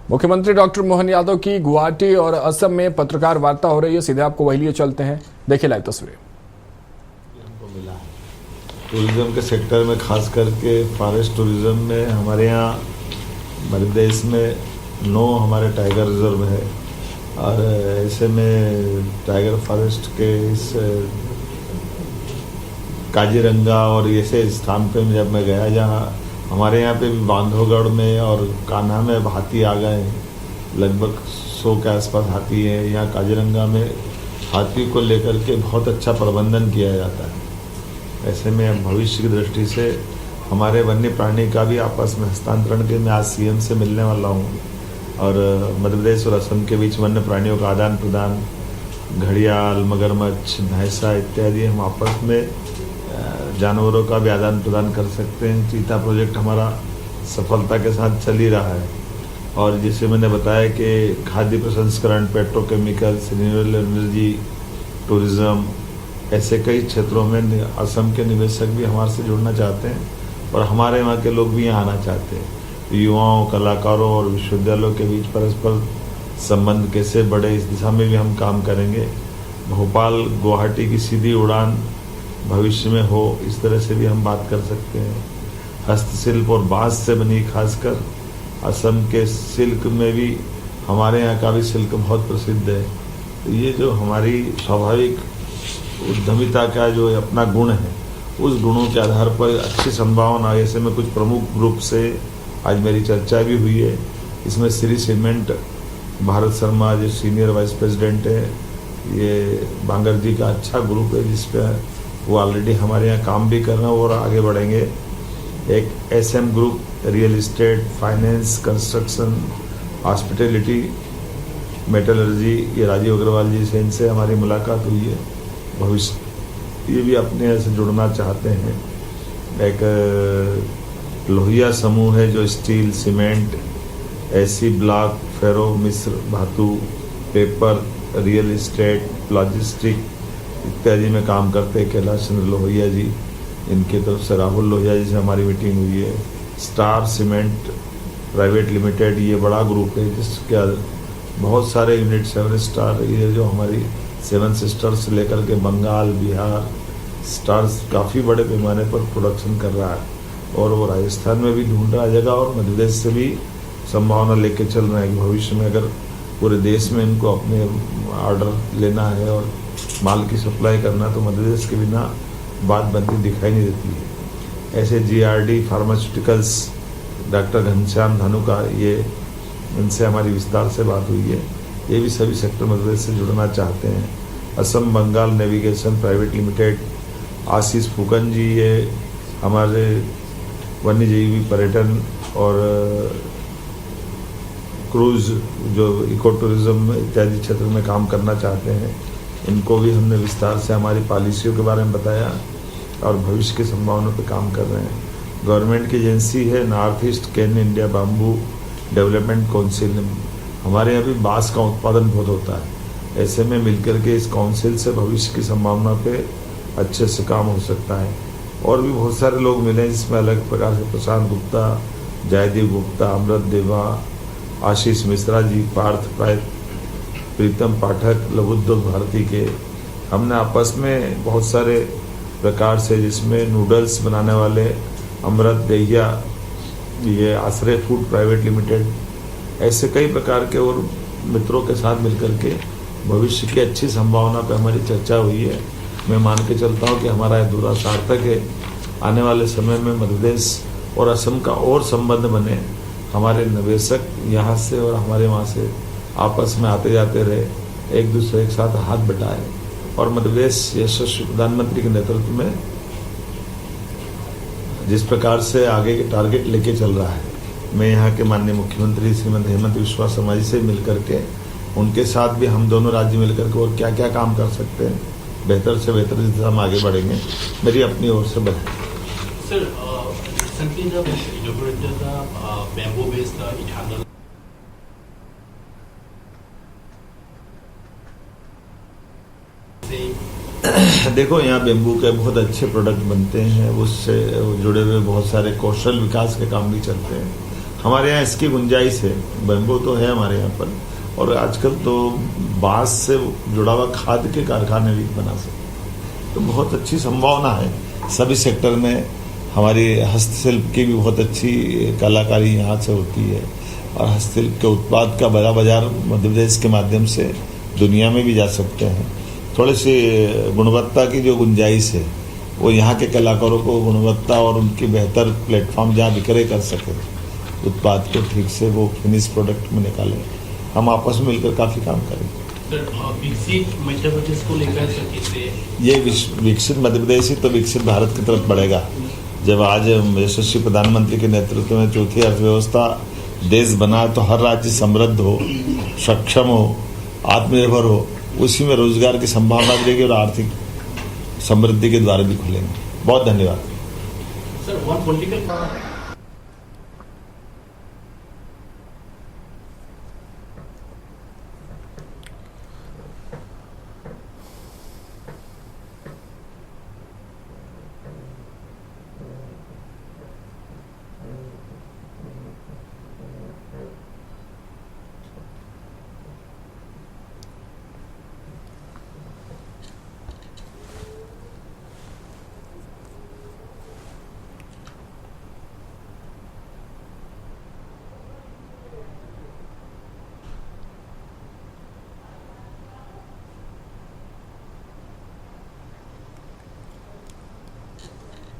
मुख्यमंत्री डॉक्टर मोहन यादव की गुवाहाटी और असम में पत्रकार वार्ता हो रही है। सीधे आपको वही लिए चलते हैं, देखिए लाइव तस्वीरें। हमको मिला है टूरिज्म के सेक्टर में, खास करके फॉरेस्ट टूरिज्म में हमारे यहाँ मध्य प्रदेश में 9 हमारे टाइगर रिजर्व है। और ऐसे में टाइगर फॉरेस्ट के इस काजीरंगा और ऐसे स्थान पे जब मैं गया, जहाँ हमारे यहाँ पे भी बांधवगढ़ में और कान्हा में हाथी आ गए हैं, लगभग 100 के आसपास हाथी है। यहाँ काजीरंगा में हाथी को लेकर के बहुत अच्छा प्रबंधन किया जाता है। ऐसे में भविष्य की दृष्टि से हमारे वन्य प्राणी का भी आपस में हस्तांतरण के मैं आज सीएम से मिलने वाला हूँ। और मध्य प्रदेश और असम के बीच वन्य प्राणियों का आदान प्रदान, घड़ियाल, मगरमच्छ, भैंसा इत्यादि हम आपस में जानवरों का भी आदान प्रदान कर सकते हैं। चीता प्रोजेक्ट हमारा सफलता के साथ चल ही रहा है। और जिसे मैंने बताया कि खाद्य प्रसंस्करण, पेट्रोकेमिकल्स, रिन्यूएबल एनर्जी, टूरिज्म, ऐसे कई क्षेत्रों में असम के निवेशक भी हमारे से जुड़ना चाहते हैं और हमारे वहाँ के लोग भी यहाँ आना चाहते हैं। युवाओं, कलाकारों और विश्वविद्यालयों के बीच परस्पर संबंध कैसे बढ़े, इस दिशा में भी हम काम करेंगे। भोपाल गुवाहाटी की सीधी उड़ान भविष्य में हो, इस तरह से भी हम बात कर सकते हैं। हस्तशिल्प और बांस से बनी, खासकर असम के सिल्क में भी हमारे यहाँ का भी सिल्क बहुत प्रसिद्ध है। तो ये जो हमारी स्वाभाविक उद्यमिता का जो अपना गुण है, उस गुणों के आधार पर अच्छी संभावना, ऐसे में कुछ प्रमुख ग्रुप से आज मेरी चर्चा भी हुई है। इसमें श्री सीमेंट भारत शर्मा जो सीनियर वाइस प्रेसिडेंट है, ये बांगर जी का अच्छा ग्रुप है, जिस पर वो ऑलरेडी हमारे यहाँ काम भी कर रहे हैं और आगे बढ़ेंगे। एक SM group, real estate, finance, construction, hospitality, metallurgy, ये राजीव अग्रवाल जी से, इनसे हमारी मुलाकात हुई है। भविष्य ये भी अपने यहाँ से जुड़ना चाहते हैं। एक लोहिया समूह है जो स्टील, सीमेंट, AC ब्लॉक, फेरो, मिस्र, धातु, पेपर, रियल इस्टेट, लॉजिस्टिक इत्यादि में काम करते हैं। कैलाश चंद्र लोहिया जी, इनकी तरफ से राहुल लोहिया जी से हमारी मीटिंग हुई है। स्टार सीमेंट प्राइवेट लिमिटेड, ये बड़ा ग्रुप है जिसके बहुत सारे यूनिट, 7 स्टार, ये जो हमारी 7 सिस्टर्स से लेकर के बंगाल, बिहार, स्टार्स काफ़ी बड़े पैमाने पर प्रोडक्शन कर रहा है। और वो राजस्थान में भी ढूंढ रहा जगह, और मध्य प्रदेश से भी संभावना लेके चल रहे हैं कि भविष्य में अगर पूरे देश में इनको अपने ऑर्डर लेना है और माल की सप्लाई करना, तो मध्य प्रदेश के बिना बात बनती दिखाई नहीं देती है। ऐसे GRD pharmaceuticals, doctor Ghanshyam Dhanuka, ये इनसे हमारी विस्तार से बात हुई है। ये भी सभी सेक्टर मध्य प्रदेश से जुड़ना चाहते हैं। Assam Bengal navigation private limited, Ashish Phukan ji, ये हमारे वन्यजीवी पर्यटन और क्रूज जो इको टूरिज्म इत्यादि क्षेत्र में काम करना चाहते हैं। इनको भी हमने विस्तार से हमारी पॉलिसियों के बारे में बताया और भविष्य की संभावनाओं पर काम कर रहे हैं। गवर्नमेंट की एजेंसी है नॉर्थ ईस्ट केन इंडिया बाम्बू डेवलपमेंट काउंसिल, हमारे यहाँ भी बांस का उत्पादन बहुत होता है। ऐसे में मिलकर के इस काउंसिल से भविष्य की संभावना पे अच्छे से काम हो सकता है। और भी बहुत सारे लोग मिले हैं, जिसमें अलग प्रकार से प्रशांत गुप्ता, जयदीप गुप्ता, अमृत देवा, आशीष मिश्रा जी, पार्थ प्रीतम पाठक, लघुद्योग भारती के हमने आपस में बहुत सारे प्रकार से, जिसमें नूडल्स बनाने वाले अमृत दहिया, ये आश्रय फूड प्राइवेट लिमिटेड, ऐसे कई प्रकार के और मित्रों के साथ मिलकर के भविष्य की अच्छी संभावना पर हमारी चर्चा हुई है। मैं मान के चलता हूँ कि हमारा यह दौरा सार्थक है। आने वाले समय में मध्य प्रदेश और असम का और संबंध बने, हमारे निवेशक यहाँ से और हमारे वहाँ से आपस में आते जाते रहे, एक दूसरे के साथ हाथ बटाए और मध्य प्रदेश यशस्वी प्रधानमंत्री के नेतृत्व में जिस प्रकार से आगे के टारगेट लेके चल रहा है, मैं यहाँ के माननीय मुख्यमंत्री श्रीमती हेमंत विश्वा शर्मा जी से मिलकर के, उनके साथ भी हम दोनों राज्य मिलकर के और क्या क्या काम कर सकते हैं, बेहतर से बेहतर दिशा हम आगे बढ़ेंगे। मेरी अपनी ओर से बढ़े। Sir, recently the inaugurated the bamboo-based ethanol. देखो, यहाँ बेम्बू के बहुत अच्छे प्रोडक्ट बनते हैं, उससे जुड़े हुए बहुत सारे कौशल विकास के काम भी चलते हैं। हमारे यहाँ इसकी गुंजाइश है, बेम्बो तो है हमारे यहाँ पर, और आजकल तो बांस से जुड़ा हुआ खाद के कारखाने भी बना सकते, तो बहुत अच्छी संभावना है सभी सेक्टर में। हमारी हस्तशिल्प की भी बहुत अच्छी कलाकारी यहाँ से होती है, और हस्तशिल्प के उत्पाद का बड़ा बाजार मध्य प्रदेश के माध्यम से दुनिया में भी जा सकते हैं। थोड़ी सी गुणवत्ता की जो गुंजाइश है वो यहाँ के कलाकारों को गुणवत्ता और उनकी बेहतर प्लेटफॉर्म जहाँ विक्रय कर सके उत्पाद को ठीक से वो फिनिश प्रोडक्ट में निकालें, हम आपस में मिलकर काफ़ी काम करेंगे। सर विकसित मध्य प्रदेश को लेकर सर कैसे ये विकसित मध्य प्रदेश ही तो विकसित भारत की तरफ बढ़ेगा। जब आज यशस्वी प्रधानमंत्री के नेतृत्व में चौथी अर्थव्यवस्था देश बना तो हर राज्य समृद्ध हो, सक्षम हो, आत्मनिर्भर हो, उसी में रोजगार की संभावना बढ़ेगी और आर्थिक समृद्धि के द्वार भी खुलेंगे। बहुत धन्यवाद। Sir one political